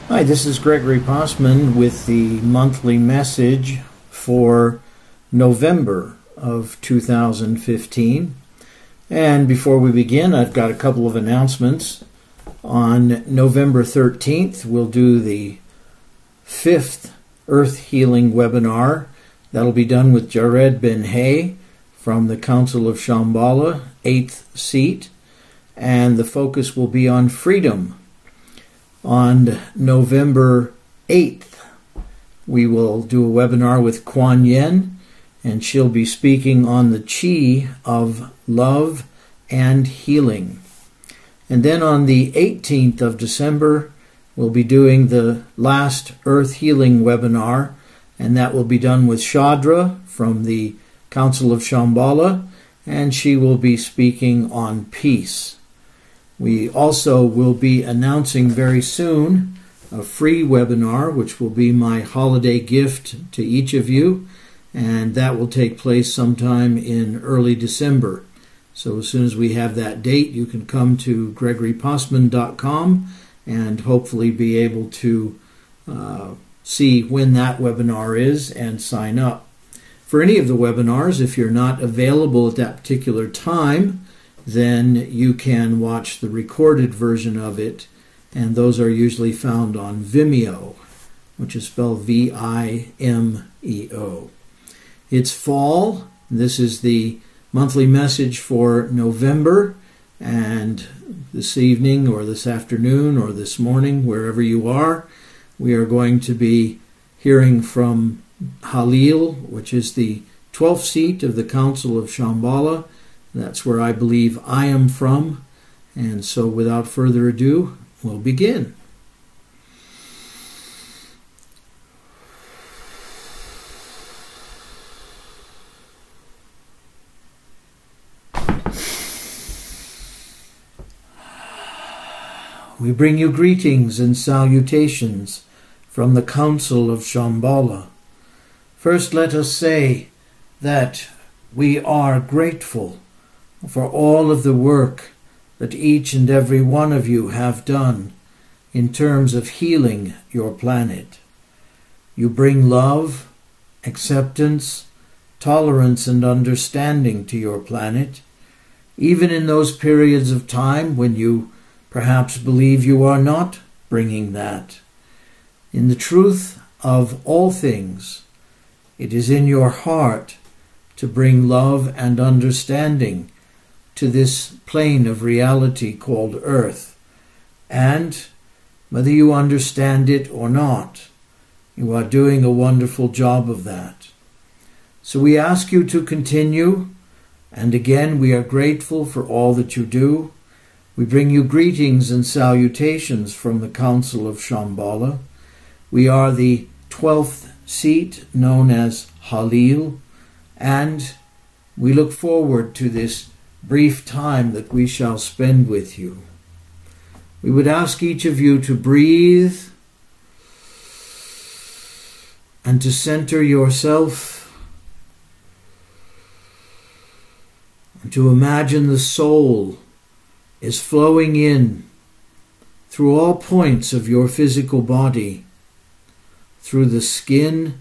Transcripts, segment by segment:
Hi, this is Gregory Possman with the monthly message for November of 2015. And before we begin, I've got a couple of announcements. On November 13th, we'll do the 5th Earth Healing webinar. That'll be done with Jared Ben-Hay from the Council of Shambhala, 8th seat. And the focus will be on freedom. On November 8th, we will do a webinar with Kuan Yin, and she'll be speaking on the Qi of love and healing. And then on the 18th of December, we'll be doing the last Earth Healing webinar, and that will be done with Shadra from the Council of Shambhala, and she will be speaking on peace. We also will be announcing very soon a free webinar, which will be my holiday gift to each of you, and that will take place sometime in early December. So as soon as we have that date, you can come to gregorypossman.com and hopefully be able to see when that webinar is and sign up. For any of the webinars, if you're not available at that particular time, then you can watch the recorded version of it, and those are usually found on Vimeo, which is spelled V-I-M-E-O. It's fall. This is the monthly message for November, and this evening or this afternoon or this morning, wherever you are, we are going to be hearing from Jalil, which is the 12th seat of the Council of Shambhala. That's where I believe I am from. And so without further ado, we'll begin. We bring you greetings and salutations from the Council of Shambhala. First, let us say that we are grateful for all of the work that each and every one of you have done in terms of healing your planet. You bring love, acceptance, tolerance, and understanding to your planet, even in those periods of time when you perhaps believe you are not bringing that. In the truth of all things, it is in your heart to bring love and understanding to this plane of reality called Earth. And whether you understand it or not, you are doing a wonderful job of that. So we ask you to continue, and again we are grateful for all that you do. We bring you greetings and salutations from the Council of Shambhala. We are the 12th seat known as Jalil, and we look forward to this brief time that we shall spend with you. We would ask each of you to breathe and to center yourself and to imagine the soul is flowing in through all points of your physical body, through the skin,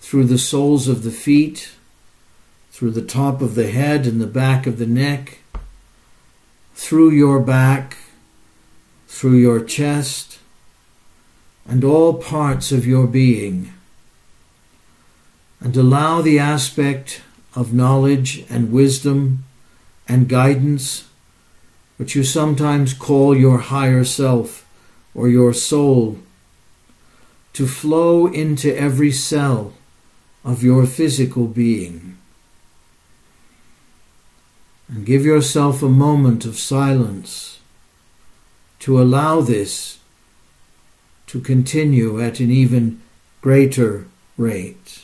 through the soles of the feet, through the top of the head and the back of the neck, through your back, through your chest, and all parts of your being. And allow the aspect of knowledge and wisdom and guidance, which you sometimes call your higher self or your soul, to flow into every cell of your physical being. And give yourself a moment of silence to allow this to continue at an even greater rate.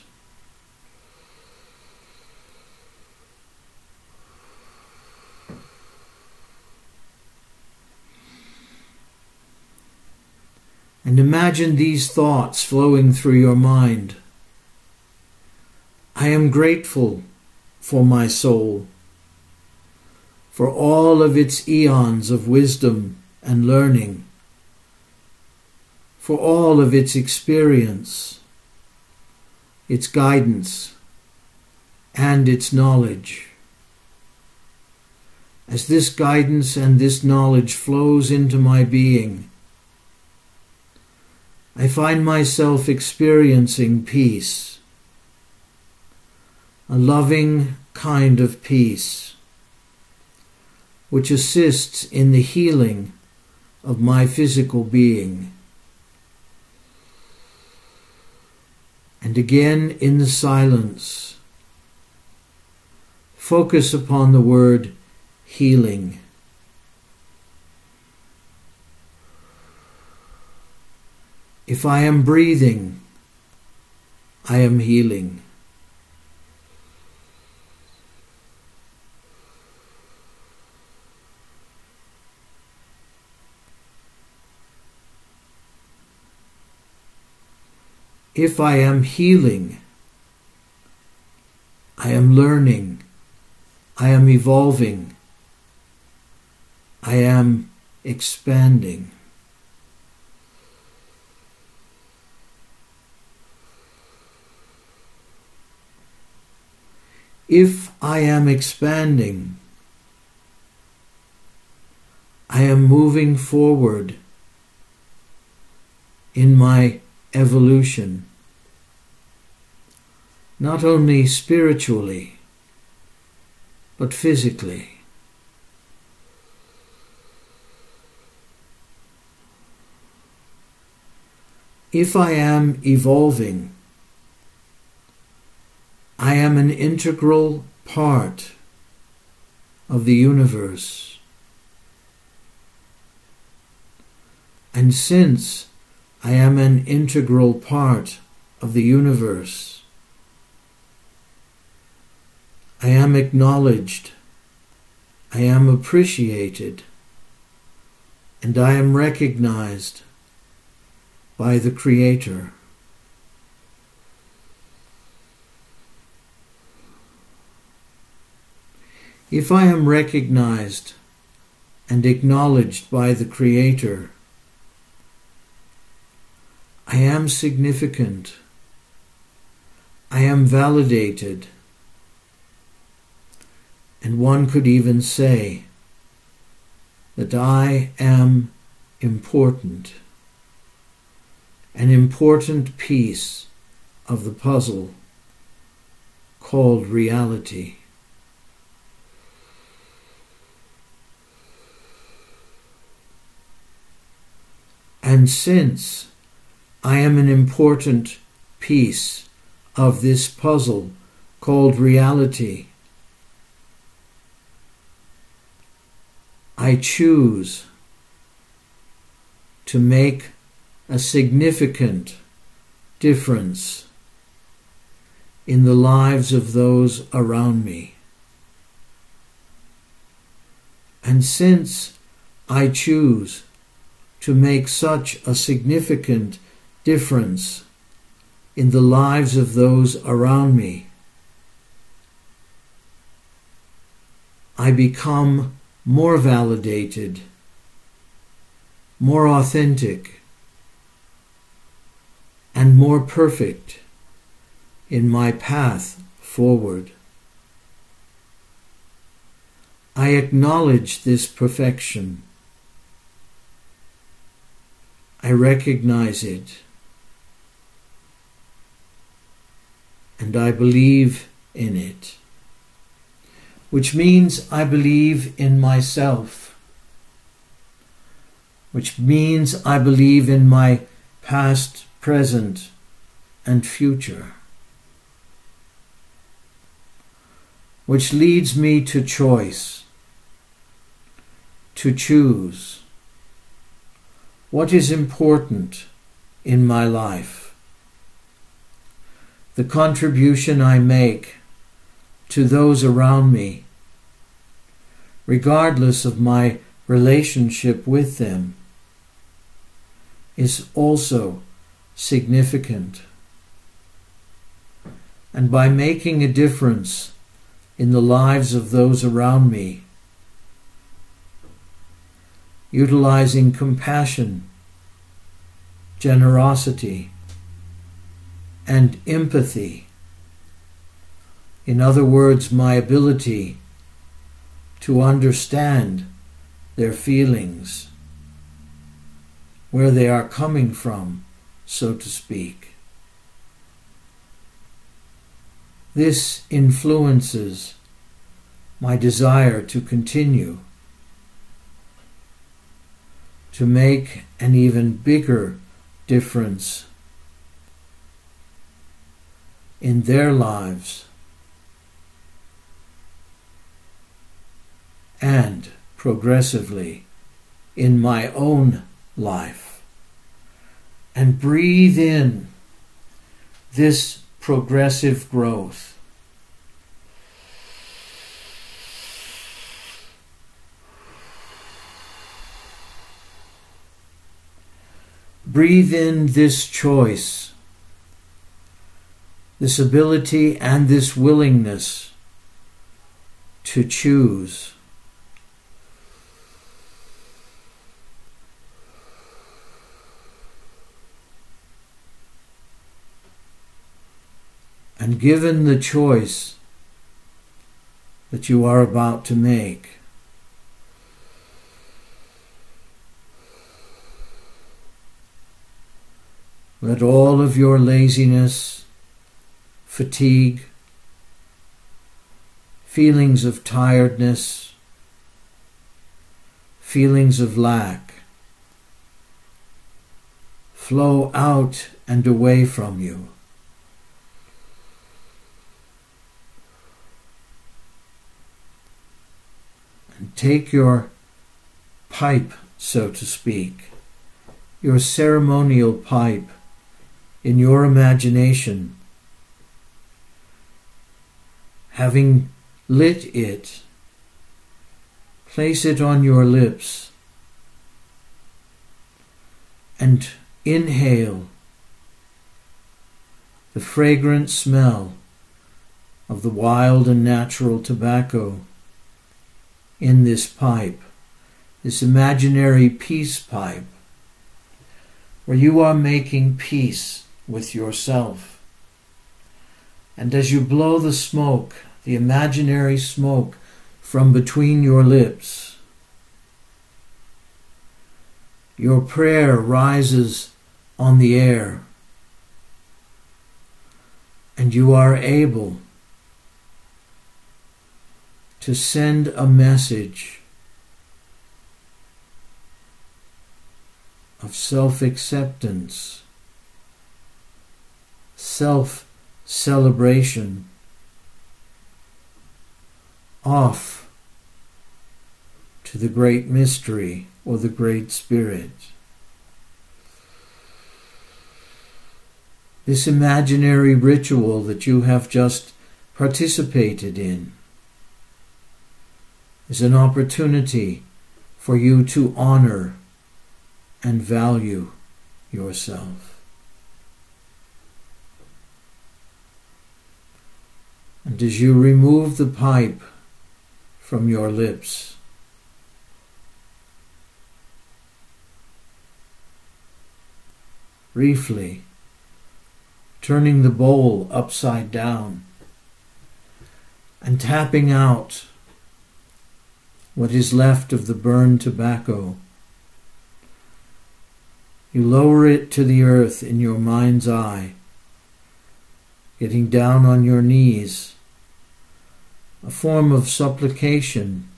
And imagine these thoughts flowing through your mind. I am grateful for my soul, for all of its eons of wisdom and learning, for all of its experience, its guidance, and its knowledge. As this guidance and this knowledge flows into my being, I find myself experiencing peace, a loving kind of peace, which assists in the healing of my physical being. And again, in the silence, focus upon the word healing. If I am breathing, I am healing. If I am healing, I am learning, I am evolving, I am expanding. If I am expanding, I am moving forward in my evolution, not only spiritually, but physically. If I am evolving, I am an integral part of the universe. And since I am an integral part of the universe, I am acknowledged, I am appreciated, and I am recognized by the Creator. If I am recognized and acknowledged by the Creator, I am significant, I am validated, and one could even say that I am important, an important piece of the puzzle called reality. And since I am an important piece of this puzzle called reality, I choose to make a significant difference in the lives of those around me. And since I choose to make such a significant difference in the lives of those around me, I become more validated, more authentic, and more perfect in my path forward. I acknowledge this perfection. I recognize it, and I believe in it, which means I believe in myself, which means I believe in my past, present, and future, which leads me to choice, to choose what is important in my life, the contribution I make to those around me, regardless of my relationship with them, is also significant. And by making a difference in the lives of those around me, utilizing compassion, generosity, and empathy. In other words, my ability to understand their feelings, where they are coming from, so to speak. This influences my desire to continue to make an even bigger difference in their lives and progressively in my own life. And breathe in this progressive growth. Breathe in this choice, this ability and this willingness to choose. And given the choice that you are about to make, let all of your laziness, fatigue, feelings of tiredness, feelings of lack flow out and away from you. And take your pipe, so to speak, your ceremonial pipe in your imagination, having lit it, place it on your lips and inhale the fragrant smell of the wild and natural tobacco in this pipe, this imaginary peace pipe, where you are making peace with yourself. And as you blow the smoke, the imaginary smoke from between your lips, your prayer rises on the air, and you are able to send a message of self-acceptance, self-celebration off to the great mystery or the great spirit. This imaginary ritual that you have just participated in is an opportunity for you to honor and value yourself. And as you remove the pipe from your lips, briefly turning the bowl upside down and tapping out what is left of the burned tobacco, you lower it to the earth in your mind's eye, getting down on your knees, a form of supplication,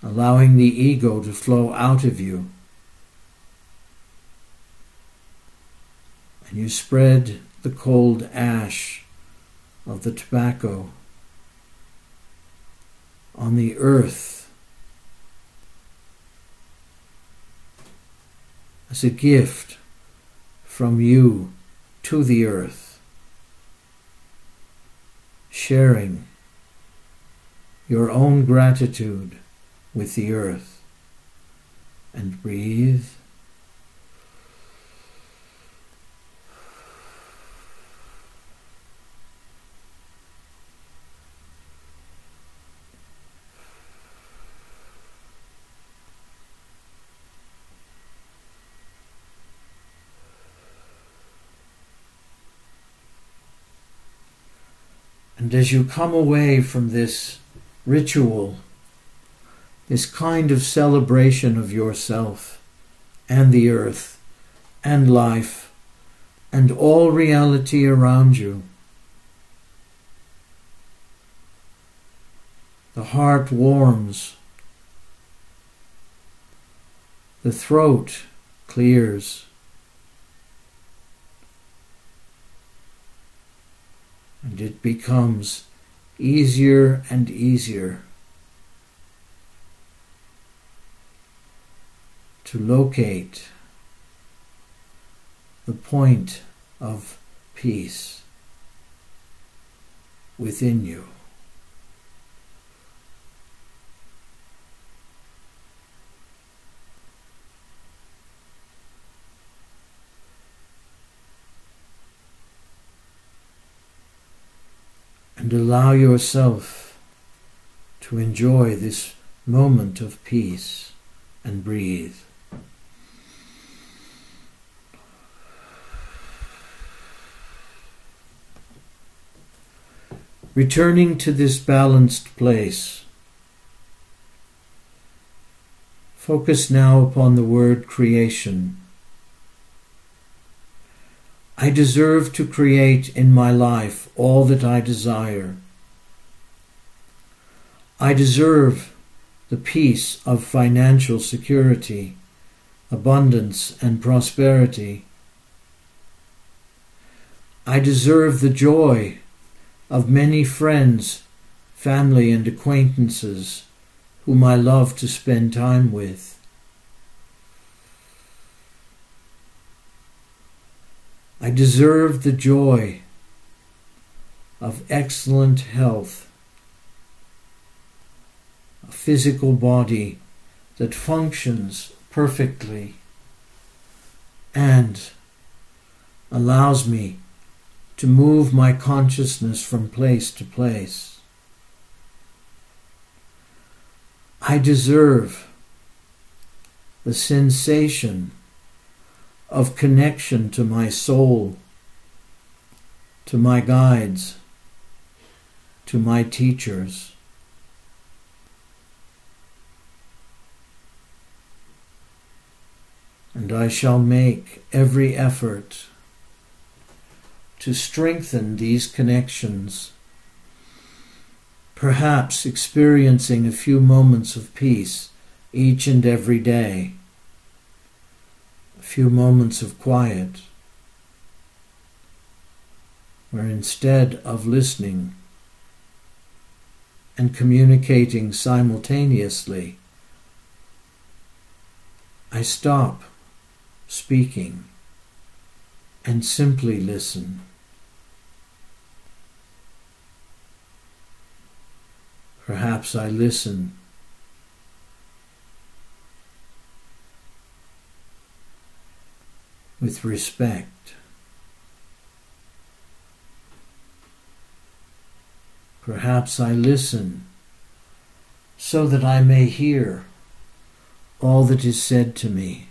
allowing the ego to flow out of you. And you spread the cold ash of the tobacco on the earth as a gift from you to the earth, sharing your own gratitude with the earth. And breathe. And as you come away from this ritual, this kind of celebration of yourself and the earth and life and all reality around you, the heart warms, the throat clears, and it becomes easier and easier to locate the point of peace within you. And allow yourself to enjoy this moment of peace and breathe. Returning to this balanced place, focus now upon the word creation. I deserve to create in my life all that I desire. I deserve the peace of financial security, abundance, and prosperity. I deserve the joy of many friends, family, and acquaintances whom I love to spend time with. I deserve the joy of excellent health, a physical body that functions perfectly and allows me to move my consciousness from place to place. I deserve the sensation of connection to my soul, to my guides, to my teachers. And I shall make every effort to strengthen these connections, perhaps experiencing a few moments of peace each and every day. A few moments of quiet, where instead of listening and communicating simultaneously, I stop speaking and simply listen. Perhaps I listen with respect. Perhaps I listen so that I may hear all that is said to me.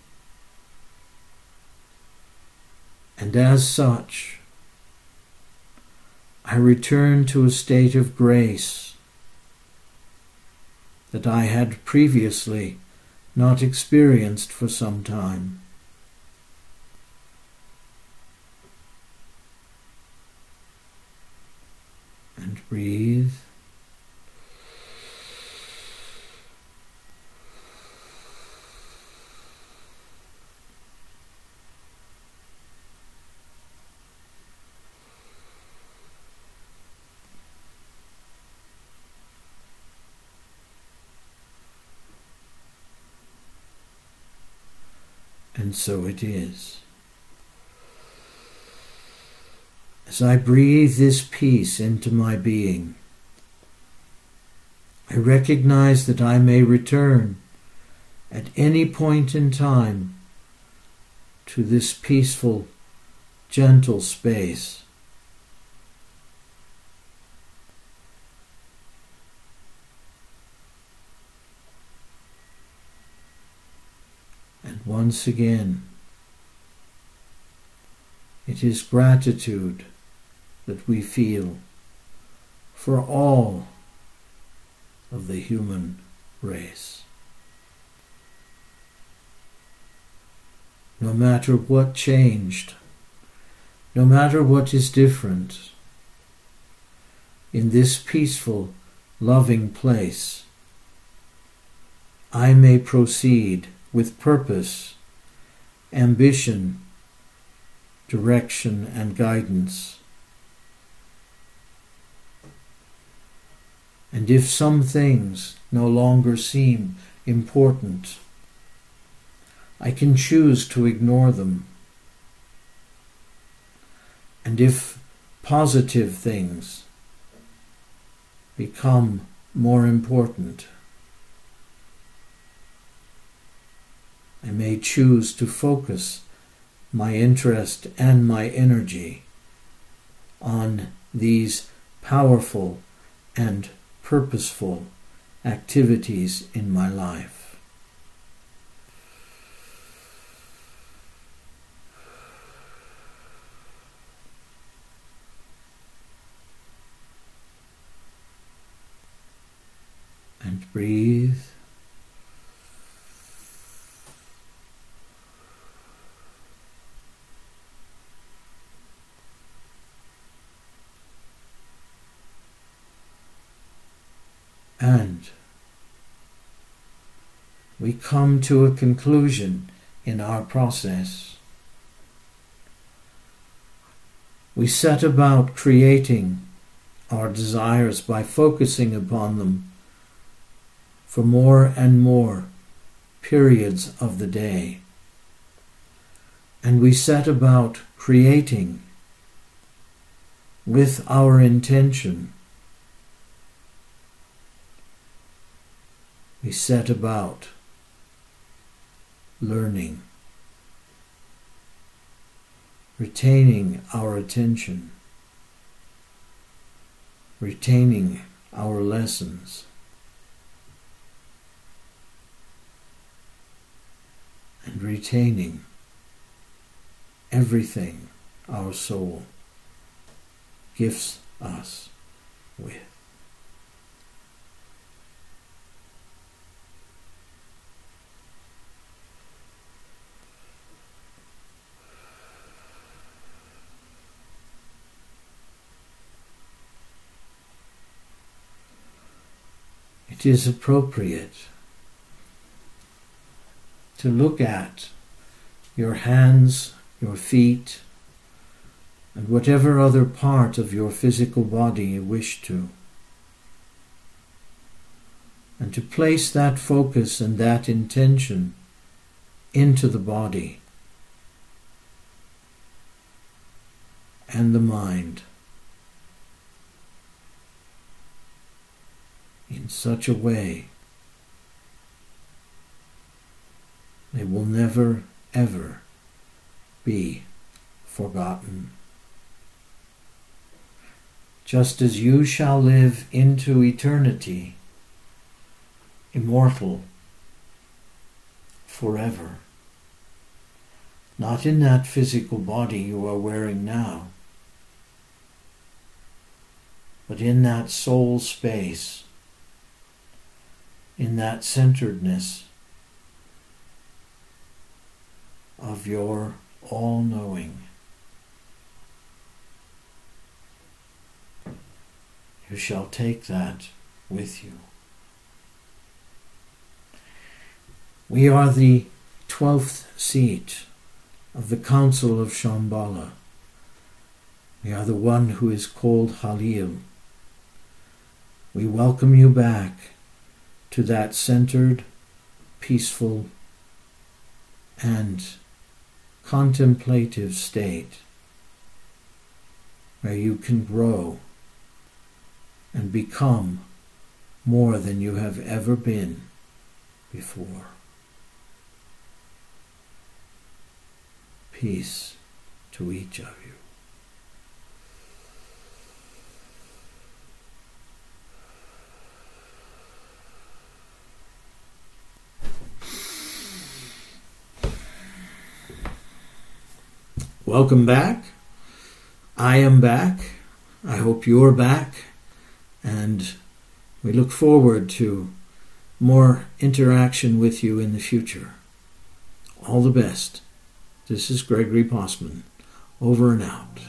And as such, I return to a state of grace that I had previously not experienced for some time. And breathe. And so it is. As I breathe this peace into my being, I recognize that I may return at any point in time to this peaceful, gentle space. And once again, it is gratitude that we feel for all of the human race. No matter what changed, no matter what is different, in this peaceful, loving place, I may proceed with purpose, ambition, direction, and guidance. And if some things no longer seem important, I can choose to ignore them. And if positive things become more important, I may choose to focus my interest and my energy on these powerful and purposeful activities in my life. And breathe. And we come to a conclusion in our process. We set about creating our desires by focusing upon them for more and more periods of the day. And we set about creating with our intention. We set about learning, retaining our attention, retaining our lessons, and retaining everything our soul gifts us with. It is appropriate to look at your hands, your feet, and whatever other part of your physical body you wish to, and to place that focus and that intention into the body and the mind in such a way they will never, ever be forgotten. Just as you shall live into eternity, immortal, forever, not in that physical body you are wearing now, but in that soul space, in that centeredness of your all-knowing. You shall take that with you. We are the 12th seat of the Council of Shambhala. We are the one who is called Jalil. We welcome you back to that centered, peaceful, and contemplative state where you can grow and become more than you have ever been before. Peace to each of you. Welcome back. I am back. I hope you're back. And we look forward to more interaction with you in the future. All the best. This is Gregory Possman. Over and out.